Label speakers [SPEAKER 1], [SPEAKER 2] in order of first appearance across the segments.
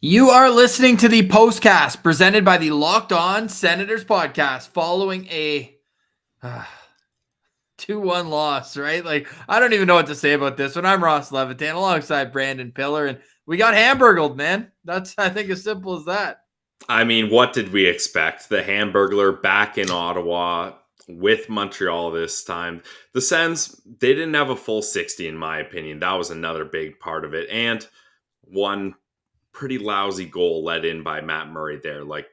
[SPEAKER 1] You are listening to the Postcast presented by the Locked On Senators podcast following a 2-1 loss, right? Like, I don't even know what to say about this one. I'm Ross Levitan alongside Brandon Piller, and we got hamburgled, man. That's, I think, as simple as that.
[SPEAKER 2] I mean, what did we expect? The Hamburglar back in Ottawa with Montreal this time. The Sens, they didn't have a full 60, in my opinion. That was another big part of it. And one pretty lousy goal let in by Matt Murray there. Like,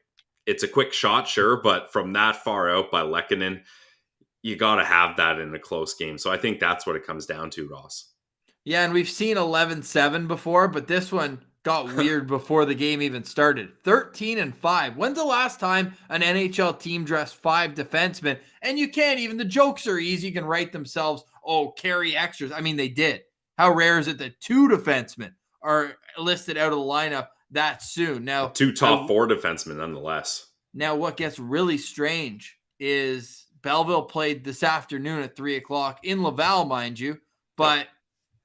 [SPEAKER 2] it's a quick shot, sure, but from that far out by Lehkonen, you got to have that in a close game. So I think that's what it comes down to, Ross.
[SPEAKER 1] Yeah, and we've seen 11-7 before, but this one got weird before the game even started. 13-5. When's the last time an NHL team dressed 5 defensemen? And you can't even, the jokes are easy. You can write themselves, oh, carry extras. I mean, they did. How rare is it that 2 defensemen are listed out of the lineup that soon? Now,
[SPEAKER 2] 2 top 4 defensemen, nonetheless.
[SPEAKER 1] Now, what gets really strange is Belleville played this afternoon at 3 o'clock in Laval, mind you, but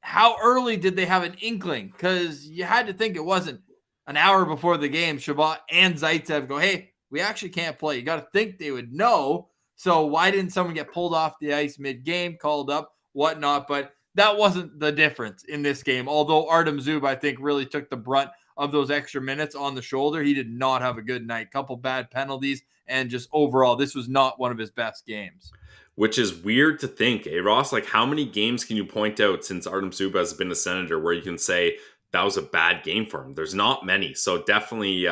[SPEAKER 1] how early did they have an inkling? Because you had to think it wasn't an hour before the game. Shabbat and Zaitsev go, hey, we actually can't play. You got to think they would know. So why didn't someone get pulled off the ice mid-game, called up, whatnot? But that wasn't the difference in this game. Although Artem Zub, I think, really took the brunt of those extra minutes on the shoulder. He did not have a good night. Couple bad penalties, and just overall, this was not one of his best games.
[SPEAKER 2] Which is weird to think, Ross? Like, how many games can you point out since Artem Zub has been a Senator where you can say that was a bad game for him? There's not many. So definitely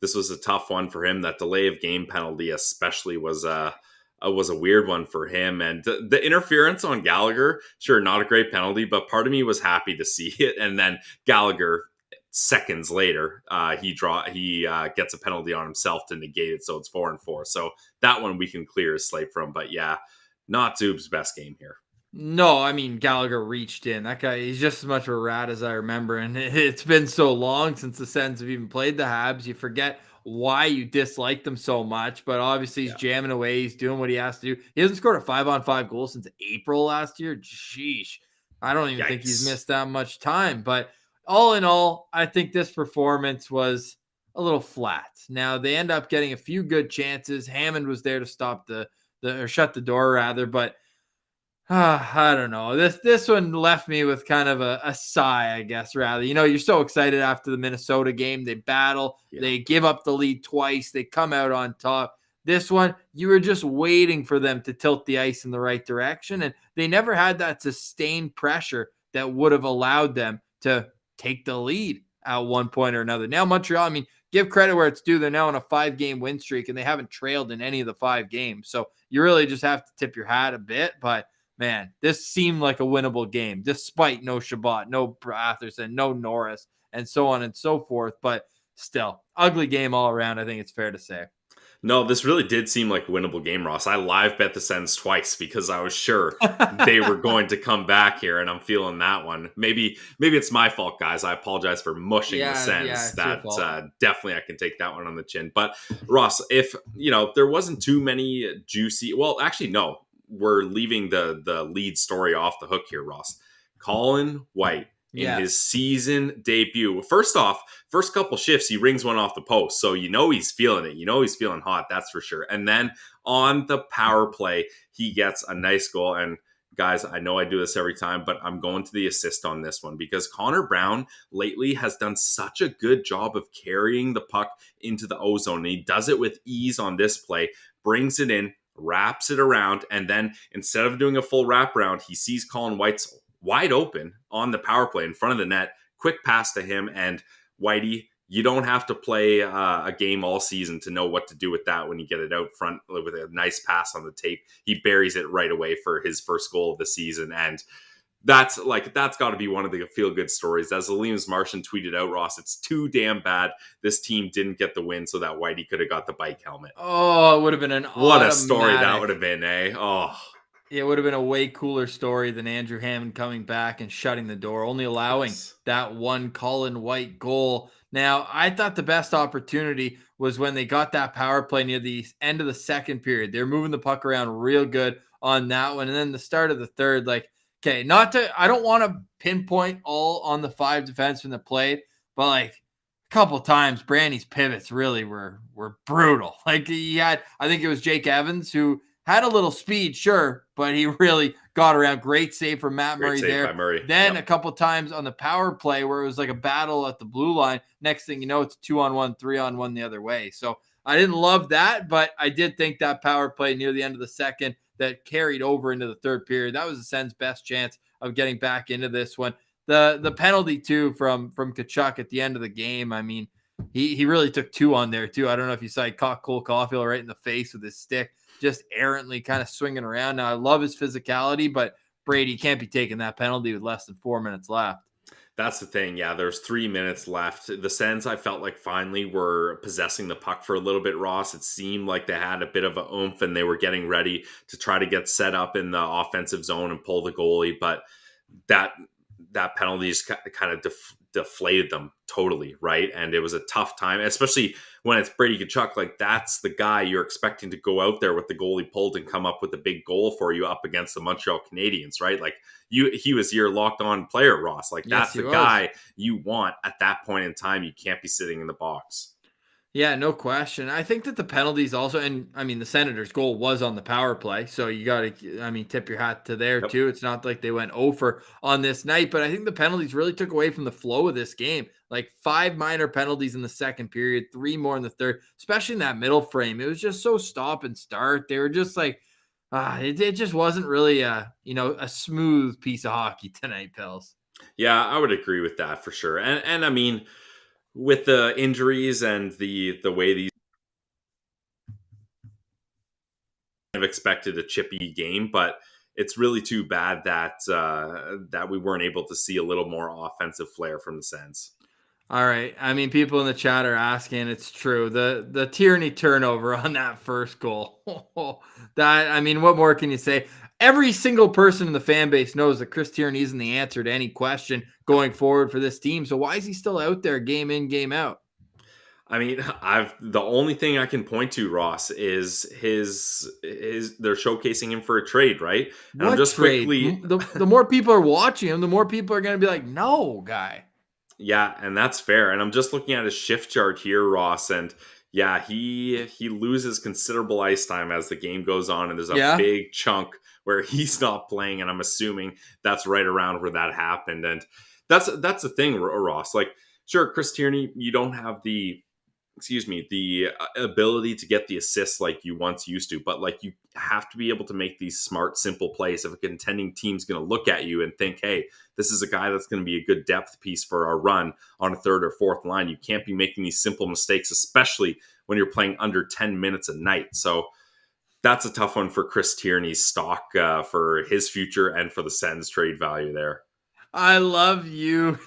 [SPEAKER 2] this was a tough one for him. That delay of game penalty especially was a weird one for him. And the interference on Gallagher, sure, not a great penalty, but part of me was happy to see it. And then Gallagher, seconds later, he gets a penalty on himself to negate it, so it's 4-4. So that one we can clear his slate from. But yeah, not Zub's best game here.
[SPEAKER 1] No, I mean, Gallagher reached in. That guy, he's just as much of a rat as I remember. And it's been so long since the Sens have even played the Habs. You forget why you dislike them so much. But obviously, he's jamming away. He's doing what he has to do. He hasn't scored a 5-on-5 goal since April last year. Sheesh. I don't even think he's missed that much time. But all in all, I think this performance was a little flat. Now, they end up getting a few good chances. Hammond was there to stop or shut the door, rather. But I don't know. This one left me with kind of a sigh, I guess, rather. You know, you're so excited after the Minnesota game. They battle. Yeah. They give up the lead twice. They come out on top. This one, you were just waiting for them to tilt the ice in the right direction, and they never had that sustained pressure that would have allowed them to take the lead at one point or another. Now, Montreal, I mean, give credit where it's due. They're now on a 5-game win streak, and they haven't trailed in any of the 5 games. So you really just have to tip your hat a bit, but man, this seemed like a winnable game, despite no Shabbat, no Atherson, no Norris, and so on and so forth. But still, ugly game all around, I think it's fair to say.
[SPEAKER 2] No, this really did seem like a winnable game, Ross. I live bet the Sens twice because I was sure they were going to come back here, and I'm feeling that one. Maybe it's my fault, guys. I apologize for mushing the Sens. Definitely I can take that one on the chin. But Ross, if there wasn't too many juicy, well, actually no, we're leaving the lead story off the hook here, Ross. Colin White in his season debut. First off, first couple shifts, he rings one off the post. So he's feeling it. He's feeling hot, that's for sure. And then on the power play, he gets a nice goal. And guys, I know I do this every time, but I'm going to the assist on this one because Connor Brown lately has done such a good job of carrying the puck into the O-zone. And he does it with ease on this play, brings it in, wraps it around, and then instead of doing a full wraparound, he sees Colin White's wide open on the power play in front of the net. Quick pass to him, and Whitey, you don't have to play a game all season to know what to do with that when you get it out front with a nice pass on the tape. He buries it right away for his first goal of the season, and that's got to be one of the feel-good stories. As Elias Martian tweeted out, Ross, it's too damn bad this team didn't get the win so that Whitey could have got the bike helmet.
[SPEAKER 1] Oh, it would have been
[SPEAKER 2] what a story that would have been, eh? Oh.
[SPEAKER 1] It would have been a way cooler story than Andrew Hammond coming back and shutting the door, only allowing that one Colin White goal. Now, I thought the best opportunity was when they got that power play near the end of the second period. They were moving the puck around real good on that one. And then the start of the third, I don't want to pinpoint all on the 5 defensemen that played, but couple times, Brandy's pivots really were brutal. Like he had, I think it was Jake Evans who had a little speed, sure, but he really got around. Great save from Matt
[SPEAKER 2] Great
[SPEAKER 1] Murray
[SPEAKER 2] save by
[SPEAKER 1] there.
[SPEAKER 2] Murray.
[SPEAKER 1] Then
[SPEAKER 2] Yep.
[SPEAKER 1] a couple times on the power play where it was like a battle at the blue line. Next thing you know, it's 2-on-1, 3-on-1 the other way. So I didn't love that, but I did think that power play near the end of the second that carried over into the third period, that was the Sens' best chance of getting back into this one. The penalty too from Tkachuk at the end of the game. I mean, he really took two on there too. I don't know if you saw, he caught Cole Caulfield right in the face with his stick, just errantly kind of swinging around. Now I love his physicality, but Brady can't be taking that penalty with less than 4 minutes left.
[SPEAKER 2] That's the thing. Yeah, there's 3 minutes left. The Sens, I felt like finally were possessing the puck for a little bit, Ross. It seemed like they had a bit of a oomph and they were getting ready to try to get set up in the offensive zone and pull the goalie. But that penalty just kind of deflated them totally, right? And it was a tough time, especially when it's Brady Tkachuk. Like, that's the guy you're expecting to go out there with the goalie pulled and come up with a big goal for you up against the Montreal Canadiens, right? Like, he was your locked on player, Ross. Like,
[SPEAKER 1] Yes,
[SPEAKER 2] that's
[SPEAKER 1] he
[SPEAKER 2] the
[SPEAKER 1] was.
[SPEAKER 2] guy you want at that point in time. You can't be sitting in the box.
[SPEAKER 1] Yeah, no question. I think that the penalties also, and I mean, the Senators' goal was on the power play, so you got to, I mean, tip your hat to there
[SPEAKER 2] Yep.
[SPEAKER 1] too. It's not like they went over on this night, but I think the penalties really took away from the flow of this game. Like 5 minor penalties in the second period, 3 more in the third, especially in that middle frame. It was just so stop and start. They were just like, it just wasn't really a smooth piece of hockey tonight, Pills.
[SPEAKER 2] Yeah, I would agree with that for sure. And I mean, with the injuries and the way these have expected a chippy game, but it's really too bad that that we weren't able to see a little more offensive flair from the Sens.
[SPEAKER 1] All right. I mean, people in the chat are asking. It's true. The Tierney turnover on that first goal. That, I mean, what more can you say? Every single person in the fan base knows that Chris Tierney isn't the answer to any question going forward for this team. So why is he still out there game in, game out?
[SPEAKER 2] I mean, I've the only thing I can point to, Ross, is his they're showcasing him for a trade, right? And I'm
[SPEAKER 1] What
[SPEAKER 2] just
[SPEAKER 1] trade?
[SPEAKER 2] quickly
[SPEAKER 1] The more people are watching him, the more people are going to be like, no, guy.
[SPEAKER 2] Yeah, and that's fair. And I'm just looking at his shift chart here, Ross, and yeah, he loses considerable ice time as the game goes on, and there's a
[SPEAKER 1] Yeah.
[SPEAKER 2] big chunk where he's not playing, and I'm assuming that's right around where that happened. And that's the thing, Ross. Like, sure, Chris Tierney, you don't have the ability to get the assists like you once used to, but like you have to be able to make these smart, simple plays. If a contending team's going to look at you and think, hey, this is a guy that's going to be a good depth piece for our run on a third or fourth line, you can't be making these simple mistakes, especially when you're playing under 10 minutes a night. So that's a tough one for Chris Tierney's stock for his future and for the Sens trade value there.
[SPEAKER 1] I love you.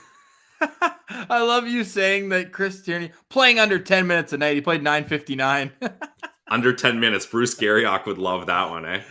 [SPEAKER 1] I love you saying that Chris Tierney playing under 10 minutes a night. He played 9:59.
[SPEAKER 2] Under 10 minutes, Bruce Garriock would love that one, eh?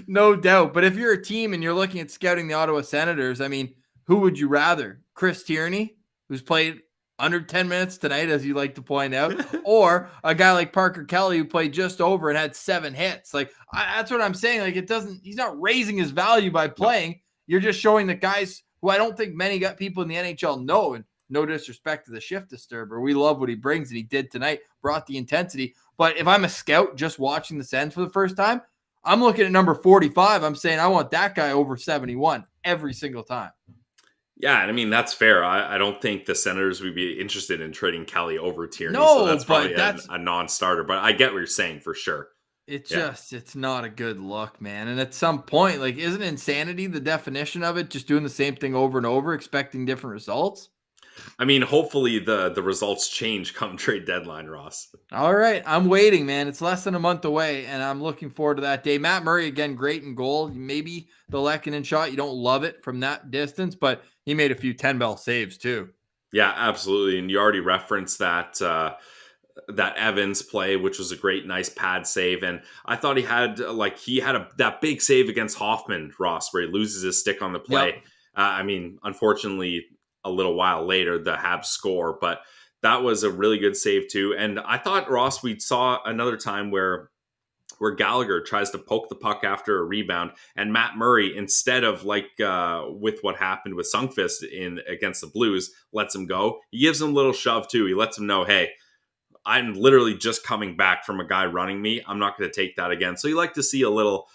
[SPEAKER 1] No doubt. But if you're a team and you're looking at scouting the Ottawa Senators, I mean, who would you rather? Chris Tierney, who's played under 10 minutes tonight, as you like to point out, or a guy like Parker Kelly who played just over and had 7 hits? Like, that's what I'm saying. Like, he's not raising his value by playing. No. You're just showing that guys who I don't think many people in the NHL know, and no disrespect to the shift disturber. We love what he brings, and he did tonight, brought the intensity. But if I'm a scout just watching the Sens for the first time, I'm looking at number 45. I'm saying I want that guy over 71 every single time.
[SPEAKER 2] Yeah, and I mean, that's fair. I don't think the Senators would be interested in trading Kelly over Tierney.
[SPEAKER 1] No,
[SPEAKER 2] so that's probably
[SPEAKER 1] that's
[SPEAKER 2] a non-starter. But I get what you're saying for sure.
[SPEAKER 1] It's not a good look, man. And at some point, like, isn't insanity the definition of it? Just doing the same thing over and over, expecting different results?
[SPEAKER 2] I mean, hopefully the results change come trade deadline, Ross.
[SPEAKER 1] All right. I'm waiting, man. It's less than a month away, and I'm looking forward to that day. Matt Murray, again, great in goal. Maybe the Lehkonen shot, you don't love it from that distance, but he made a few 10-bell saves too.
[SPEAKER 2] Yeah, absolutely. And you already referenced that that Evans play, which was a great, nice pad save. And I thought he had that big save against Hoffman, Ross, where he loses his stick on the play.
[SPEAKER 1] Yep.
[SPEAKER 2] I mean, unfortunately, a little while later, the Habs score, but that was a really good save too. And I thought, Ross, we saw another time where where Gallagher tries to poke the puck after a rebound, and Matt Murray, instead of with what happened with Sundqvist in against the Blues, lets him go. He gives him a little shove too. He lets him know, hey, I'm literally just coming back from a guy running me. I'm not going to take that again. So you like to see a little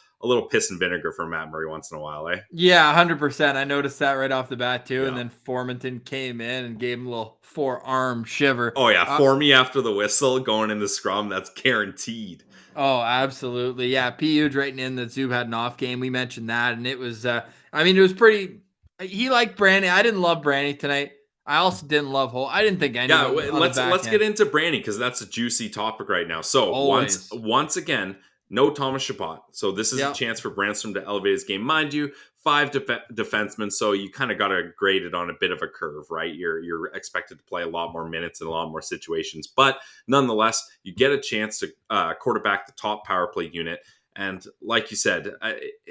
[SPEAKER 2] piss and vinegar from Matt Murray once in a while, eh?
[SPEAKER 1] Yeah, 100%. I noticed that right off the bat too.
[SPEAKER 2] Yeah.
[SPEAKER 1] And then Formanton came in and gave him a little forearm shiver.
[SPEAKER 2] Oh yeah, for me after the whistle going in the scrum, that's guaranteed.
[SPEAKER 1] Oh, absolutely. Yeah, PU'd writing in that Zub had an off game. We mentioned that, and it was, it was pretty. He liked Brandy. I didn't love Brandy tonight. I also didn't love Holt. I didn't think anyone.
[SPEAKER 2] Yeah, let's get into Brandy because that's a juicy topic right now. So
[SPEAKER 1] Always.
[SPEAKER 2] once again, no Thomas Chabot. So this is a chance for Brannstrom to elevate his game. Mind you, 5 defensemen, so you kind of got to grade it on a bit of a curve, right? You're expected to play a lot more minutes in a lot more situations, but nonetheless, you get a chance to quarterback the top power play unit. And like you said,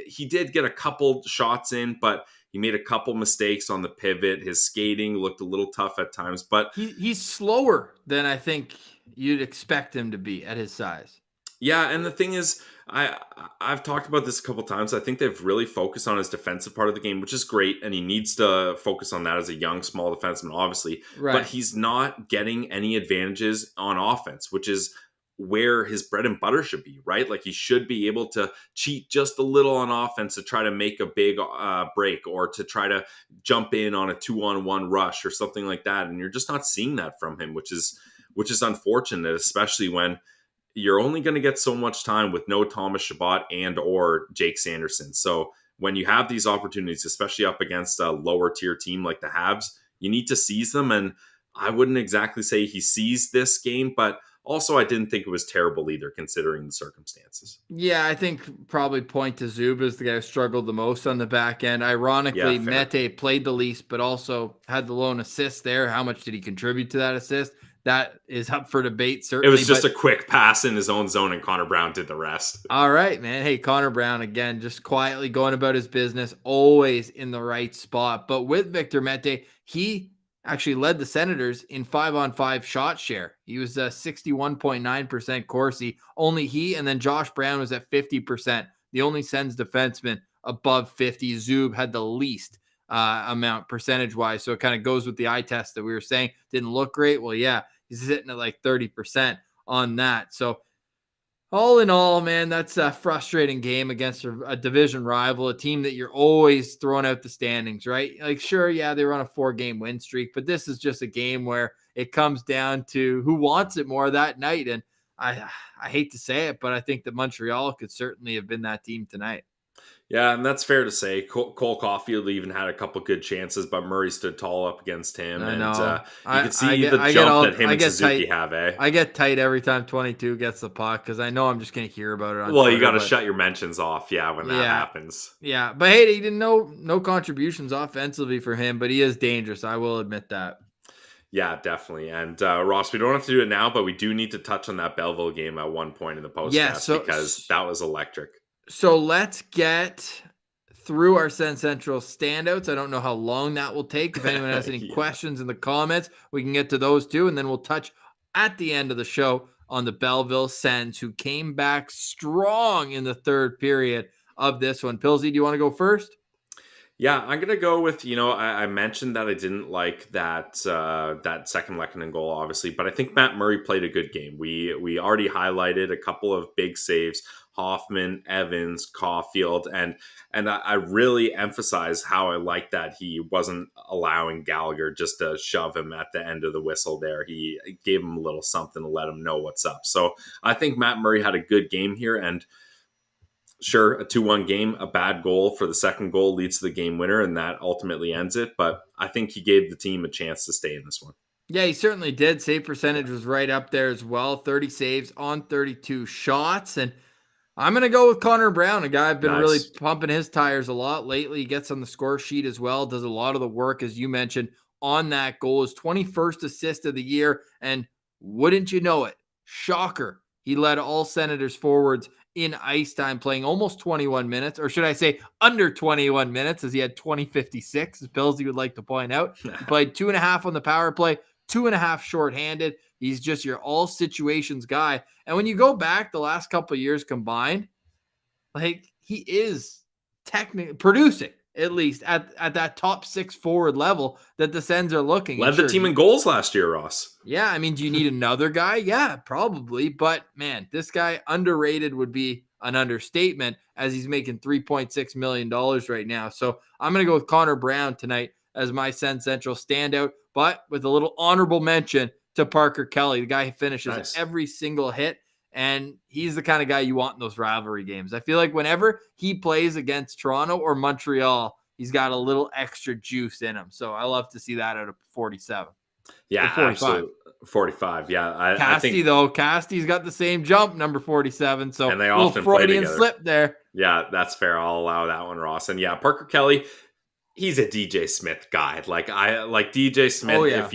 [SPEAKER 2] he did get a couple shots in, but he made a couple mistakes on the pivot. His skating looked a little tough at times, but
[SPEAKER 1] he's slower than I think you'd expect him to be at his size.
[SPEAKER 2] Yeah, and the thing is, I've talked about this a couple times. I think they've really focused on his defensive part of the game, which is great, and he needs to focus on that as a young, small defenseman, obviously.
[SPEAKER 1] Right.
[SPEAKER 2] But he's not getting any advantages on offense, which is where his bread and butter should be, right? Like he should be able to cheat just a little on offense to try to make a big break or to try to jump in on a 2-on-1 rush or something like that. And you're just not seeing that from him, which is unfortunate, especially when you're only going to get so much time with no Thomas Chabot and or Jake Sanderson. So when you have these opportunities, especially up against a lower tier team like the Habs, you need to seize them. And I wouldn't exactly say he seized this game, but also I didn't think it was terrible either, considering the circumstances.
[SPEAKER 1] Yeah, I think probably point to Zub as the guy who struggled the most on the back end. Ironically, Mete played the least, but also had the lone assist there. How much did he contribute to that assist? That is up for debate, certainly.
[SPEAKER 2] It was just a quick pass in his own zone, and Connor Brown did the rest.
[SPEAKER 1] All right, man. Hey, Connor Brown, again, just quietly going about his business, always in the right spot. But with Victor Mete, he actually led the Senators in 5-on-5 shot share. He was 61.9% Corsi. Only he and then Josh Brown was at 50%. The only Sens defenseman above 50. Zub had the least amount percentage-wise. So it kind of goes with the eye test that we were saying. Didn't look great. Well, yeah, he's sitting at like 30% on that. So all in all, man, that's a frustrating game against a division rival, a team that you're always throwing out the standings, right? Like, sure, yeah, they were on a 4-game win streak, but this is just a game where it comes down to who wants it more that night. And I hate to say it, but I think that Montreal could certainly have been that team tonight.
[SPEAKER 2] Yeah, and that's fair to say. Cole Caulfield even had a couple good chances, but Murray stood tall up against him.
[SPEAKER 1] I
[SPEAKER 2] and
[SPEAKER 1] know.
[SPEAKER 2] You could see the jump that him and Suzuki have, eh?
[SPEAKER 1] I get tight every time 22 gets the puck because I know I'm just going to hear about it on
[SPEAKER 2] Well,
[SPEAKER 1] Twitter,
[SPEAKER 2] you got to shut your mentions off, when that happens.
[SPEAKER 1] Yeah, but hey, he didn't no contributions offensively for him, but he is dangerous. I will admit that.
[SPEAKER 2] Yeah, definitely. And Ross, we don't have to do it now, but we do need to touch on that Belleville game at one point in the postcast because that was electric.
[SPEAKER 1] So let's get through our Sen Central standouts. I don't know how long that will take. If anyone has any questions in the comments, we can get to those too. And then we'll touch at the end of the show on the Belleville Sens, who came back strong in the third period of this one. Pilsy, do you want to go first?
[SPEAKER 2] Yeah, I'm going to go with, I mentioned that I didn't like that second Lehkonen goal, obviously, but I think Matt Murray played a good game. We already highlighted a couple of big saves, Hoffman, Evans, Caulfield, and I really emphasize how I like that he wasn't allowing Gallagher just to shove him at the end of the whistle there. He gave him a little something to let him know what's up. So I think Matt Murray had a good game here, and sure, a 2-1 game, a bad goal for the second goal leads to the game winner, and that ultimately ends it. But I think he gave the team a chance to stay in this one.
[SPEAKER 1] Yeah, he certainly did. Save percentage was right up there as well. 30 saves on 32 shots. And I'm going to go with Connor Brown, a guy I've been really pumping his tires a lot lately. He gets on the score sheet as well, does a lot of the work, as you mentioned, on that goal. His 21st assist of the year. And wouldn't you know it, shocker, he led all Senators forwards in ice time, playing almost 21 minutes, or should I say under 21 minutes, as he had 20:56, as Pilsy would like to point out. He played 2.5 on the power play, 2.5 shorthanded. He's just your all situations guy. And when you go back the last couple of years combined, like he is technically producing at least at that top 6 forward level that the Sens are looking.
[SPEAKER 2] Led the team in goals last year, Ross.
[SPEAKER 1] Yeah, I mean, do you need another guy? Yeah, probably. But man, this guy underrated would be an understatement as he's making $3.6 million right now. So I'm going to go with Connor Brown tonight as my Sens Central standout, but with a little honorable mention to Parker Kelly, the guy who finishes every single hit. And he's the kind of guy you want in those rivalry games. I feel like whenever he plays against Toronto or Montreal, he's got a little extra juice in him. So I love to see that out of 47.
[SPEAKER 2] Yeah,
[SPEAKER 1] 45.
[SPEAKER 2] Absolutely. 45. Yeah.
[SPEAKER 1] I think Casty's got the same jump, number 47. So
[SPEAKER 2] and they often play together.
[SPEAKER 1] Slip there.
[SPEAKER 2] Yeah, that's fair. I'll allow that one, Ross. And yeah, Parker Kelly, he's a DJ Smith guy. Like DJ Smith.
[SPEAKER 1] Oh, yeah.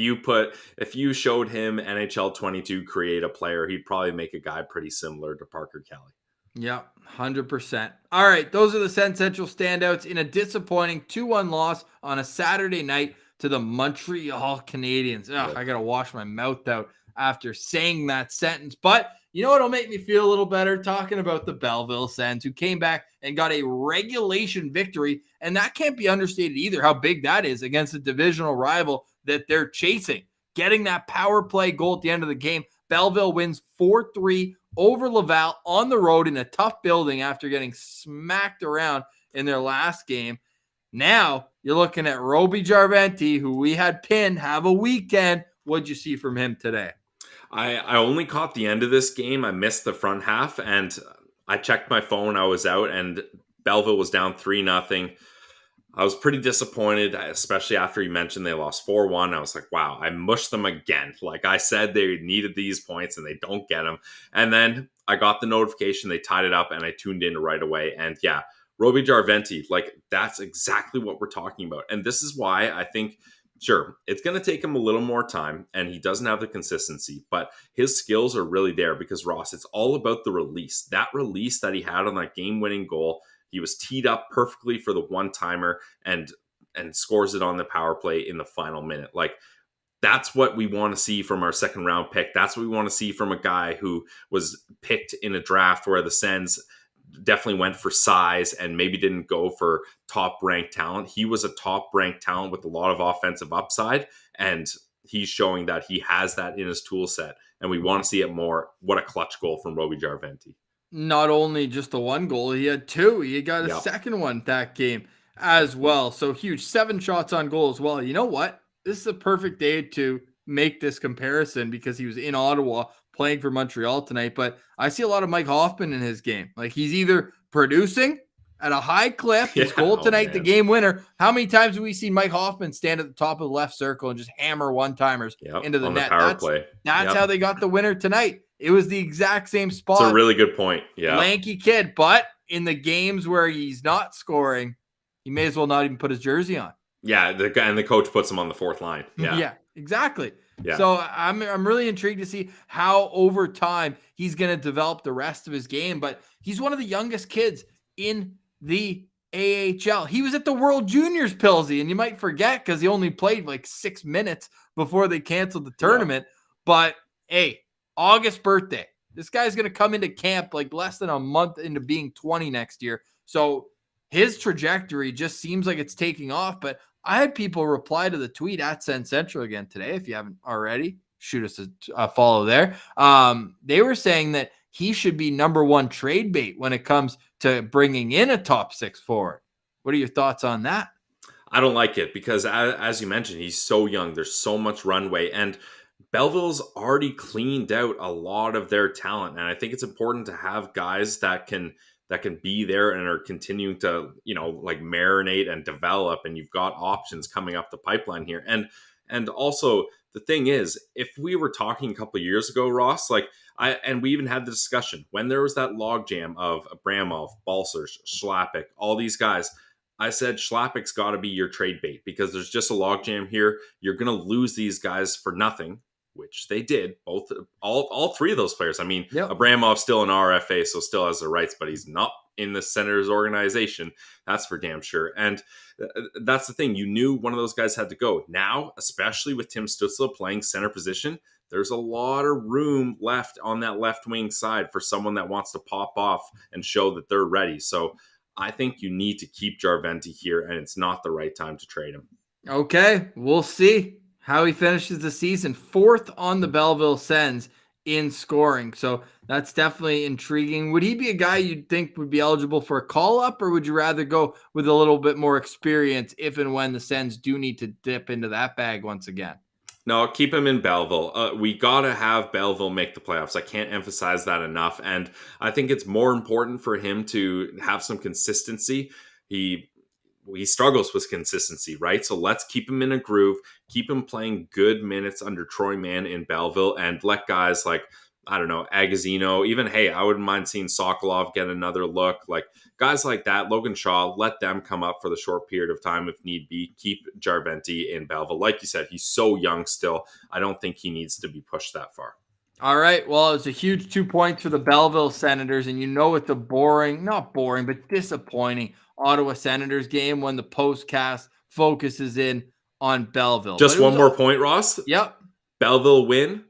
[SPEAKER 2] If you showed him NHL 22 create a player, he'd probably make a guy pretty similar to Parker Kelly.
[SPEAKER 1] Yeah, 100%. All right, those are the Sens Central standouts in a disappointing 2-1 loss on a Saturday night to the Montreal Canadiens. I got to wash my mouth out after saying that sentence. But you know what'll make me feel a little better? Talking about the Belleville Sens, who came back and got a regulation victory. And that can't be understated either, how big that is against a divisional rival that they're chasing. Getting that power play goal at the end of the game. Belleville wins 4-3 over Laval on the road in a tough building after getting smacked around in their last game. Now you're looking at Roby Jarventi, who we had pinned, have a weekend. What'd you see from him today?
[SPEAKER 2] I only caught the end of this game. I missed the front half, and I checked my phone. I was out, and Belleville was down 3-0. I was pretty disappointed, especially after you mentioned they lost 4-1. I was like, wow, I mushed them again. Like I said, they needed these points, and they don't get them. And then I got the notification. They tied it up, and I tuned in right away. And yeah, Roby Jarventi, like that's exactly what we're talking about. And this is why I think, sure, it's going to take him a little more time and he doesn't have the consistency, but his skills are really there because, Ross, it's all about the release. That release that he had on that game-winning goal, he was teed up perfectly for the one-timer and scores it on the power play in the final minute. Like, that's what we want to see from our second-round pick. That's what we want to see from a guy who was picked in a draft where the Sens definitely went for size and maybe didn't go for top ranked talent. He was a top ranked talent with a lot of offensive upside, and he's showing that he has that in his tool set, and we want to see it more. What a clutch goal from Roby Jarventi.
[SPEAKER 1] Not only just the one goal, he had two. He got a second one that game as well. So huge, 7 shots on goal as well. You know what? This is a perfect day to make this comparison because he was in Ottawa playing for Montreal tonight, but I see a lot of Mike Hoffman in his game. Like he's either producing at a high clip, his goal tonight, the game winner. How many times have we seen Mike Hoffman stand at the top of the left circle and just hammer one-timers into the net? That's how they got the winner tonight. It was the exact same spot.
[SPEAKER 2] It's a really good point. Yeah.
[SPEAKER 1] Lanky kid, but in the games where he's not scoring, he may as well not even put his jersey on.
[SPEAKER 2] Yeah, the guy and the coach puts him on the fourth line.
[SPEAKER 1] Yeah, exactly. Yeah. So I'm really intrigued to see how over time he's going to develop the rest of his game. But he's one of the youngest kids in the AHL. He was at the World Juniors, Pilsy, and you might forget because he only played like 6 minutes before they canceled the tournament. Yeah. But hey, August birthday. This guy's going to come into camp like less than a month into being 20 next year. So his trajectory just seems like it's taking off. But I had people reply to the tweet at Sens Central again today. If you haven't already, shoot us a follow there. They were saying that he should be number 1 trade bait when it comes to bringing in a top 6 forward. What are your thoughts on that?
[SPEAKER 2] I don't like it because, as you mentioned, he's so young. There's so much runway, and Belleville's already cleaned out a lot of their talent. And I think it's important to have guys that can be there and are continuing to, like marinate and develop. And you've got options coming up the pipeline here. And also the thing is, if we were talking a couple of years ago, Ross, and we even had the discussion when there was that logjam of Abramov, Balcers, Schlappick, all these guys, I said Schlappick's got to be your trade bait because there's just a logjam here. You're going to lose these guys for nothing, which they did. All 3 of those players. I mean, Abramov's still an RFA, so still has the rights, but he's not in the Senators organization. That's for damn sure. And that's the thing. You knew one of those guys had to go. Now, especially with Tim Stützle playing center position, there's a lot of room left on that left wing side for someone that wants to pop off and show that they're ready. So I think you need to keep Jarventi here, and it's not the right time to trade him.
[SPEAKER 1] Okay, we'll see how he finishes the season. 4th on the Belleville Sens in scoring. So that's definitely intriguing. Would he be a guy you'd think would be eligible for a call-up, or would you rather go with a little bit more experience if and when the Sens do need to dip into that bag once again?
[SPEAKER 2] No, keep him in Belleville. We got to have Belleville make the playoffs. I can't emphasize that enough. And I think it's more important for him to have some consistency. He struggles with consistency, right? So let's keep him in a groove, keep him playing good minutes under Troy Mann in Belleville, and let guys like, I don't know, Agazino, even, hey, I wouldn't mind seeing Sokolov get another look. Like guys like that, Logan Shaw, let them come up for the short period of time if need be. Keep Jarventi in Belleville. Like you said, he's so young still. I don't think he needs to be pushed that far.
[SPEAKER 1] All right. Well, it's a huge 2 points for the Belleville Senators, and with the not boring, but disappointing Ottawa Senators game when the postcast focuses in on Belleville.
[SPEAKER 2] Just one more point, Ross.
[SPEAKER 1] Yep.
[SPEAKER 2] Belleville win,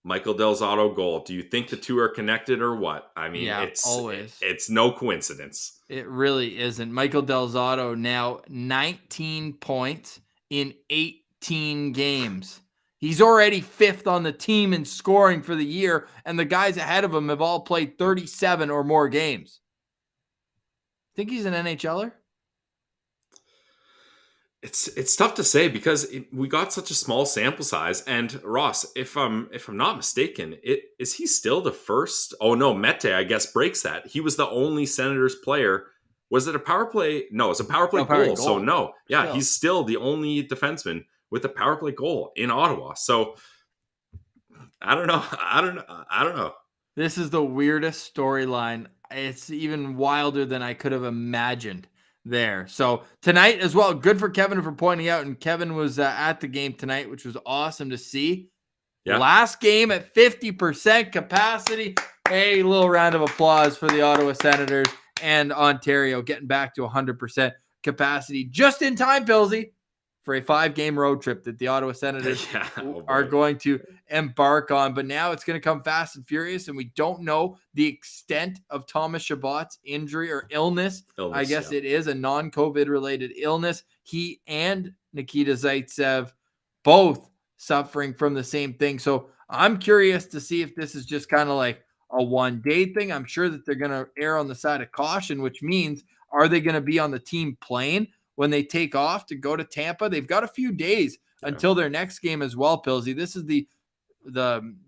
[SPEAKER 2] Michael Del Zotto goal. Do you think the two are connected or what? I mean, it's no coincidence.
[SPEAKER 1] It really isn't. Michael Del Zotto now 19 points in 18 games. He's already 5th on the team in scoring for the year, and the guys ahead of him have all played 37 or more games. Think he's an NHLer?
[SPEAKER 2] It's tough to say because we got such a small sample size. And Ross, if I'm not mistaken, is he still the first? Oh no, Mete I guess breaks that. He was the only Senators player. Was it a power play? No, it's a power play goal. So no, yeah, he's still the only defenseman with a power play goal in Ottawa. So I don't know.
[SPEAKER 1] This is the weirdest storyline. It's even wilder than I could have imagined there. So tonight as well, good for Kevin for pointing out. And Kevin was at the game tonight, which was awesome to see. Yeah. Last game at 50% capacity. Hey, little round of applause for the Ottawa Senators and Ontario getting back to 100% capacity just in time, Pillsy, for a 5-game road trip that the Ottawa Senators are going to embark on. But now it's going to come fast and furious, and we don't know the extent of Thomas Chabot's injury or illness. I guess it is a non-COVID related illness. He and Nikita Zaitsev both suffering from the same thing. So I'm curious to see if this is just kind of like a one-day thing. I'm sure that they're going to err on the side of caution, which means, are they going to be on the team plane when they take off to go to Tampa? They've got a few days until their next game as well, Pillsy. This is the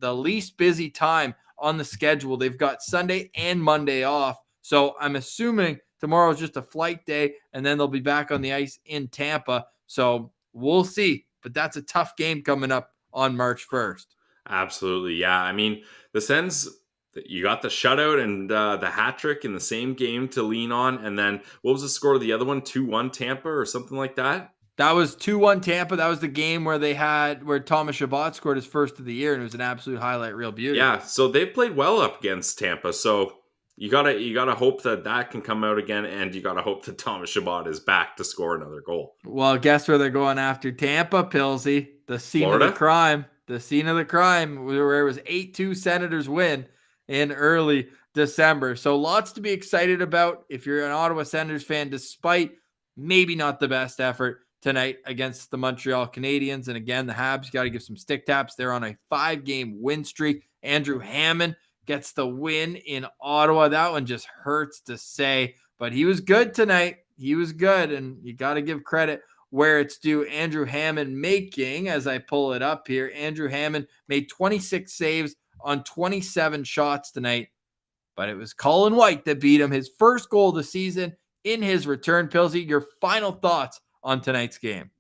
[SPEAKER 1] least busy time on the schedule. They've got Sunday and Monday off. So I'm assuming tomorrow is just a flight day, and then they'll be back on the ice in Tampa. So we'll see. But that's a tough game coming up on March 1st.
[SPEAKER 2] Absolutely. Yeah. I mean, the Sens, you got the shutout and the hat trick in the same game to lean on. And then what was the score of the other one? 2-1 Tampa or something like that?
[SPEAKER 1] That was 2-1 Tampa. That was the game where Thomas Chabot scored his first of the year, and it was an absolute highlight, real beauty.
[SPEAKER 2] Yeah, so they played well up against Tampa. So you gotta hope that can come out again, and you gotta hope that Thomas Chabot is back to score another goal.
[SPEAKER 1] Well, guess where they're going after? Tampa, Pillsy, the scene Florida? Of the crime. The scene of the crime, where it was 8-2 Senators win in early December. So lots to be excited about if you're an Ottawa Senators fan, despite maybe not the best effort tonight against the Montreal Canadiens. And again, the Habs got to give some stick taps. They're on a 5-game win streak. Andrew Hammond gets the win in Ottawa. That one just hurts to say, but he was good tonight. He was good, and you got to give credit where it's due. Andrew Hammond making, as I pull it up here, Andrew Hammond made 26 saves on 27 shots tonight, but it was Colin White that beat him. His first goal of the season in his return. Pillsy, your final thoughts on tonight's game?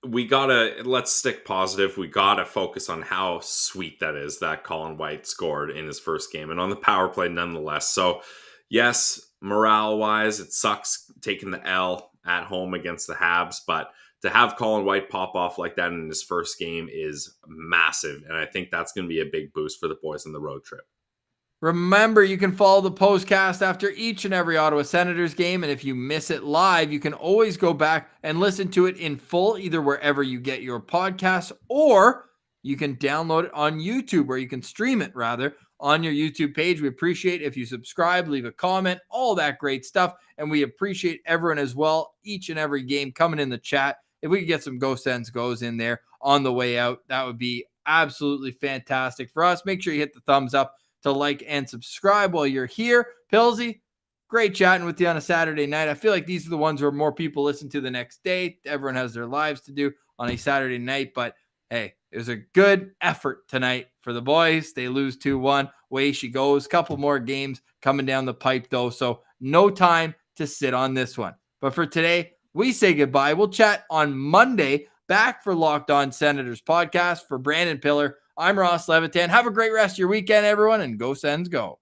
[SPEAKER 2] Let's stick positive. We gotta focus on how sweet that is that Colin White scored in his first game and on the power play nonetheless. So yes, morale wise, it sucks taking the L at home against the Habs, but to have Colin White pop off like that in his first game is massive. And I think that's going to be a big boost for the boys on the road trip.
[SPEAKER 1] Remember, you can follow the Postcast after each and every Ottawa Senators game. And if you miss it live, you can always go back and listen to it in full, either wherever you get your podcasts, or you can download it on YouTube, where you can stream it rather on your YouTube page. We appreciate if you subscribe, leave a comment, all that great stuff. And we appreciate everyone as well, each and every game coming in the chat. If we could get some Go Sens Goes in there on the way out, that would be absolutely fantastic for us. Make sure you hit the thumbs up to like and subscribe while you're here. Pilsy, great chatting with you on a Saturday night. I feel like these are the ones where more people listen to the next day. Everyone has their lives to do on a Saturday night, but hey, it was a good effort tonight for the boys. They lose 2-1. Way she goes. Couple more games coming down the pipe, though, so no time to sit on this one. But for today, we say goodbye. We'll chat on Monday, back for Locked On Senators podcast. For Brandon Piller, I'm Ross Levitan. Have a great rest of your weekend, everyone, and Go Sens Go.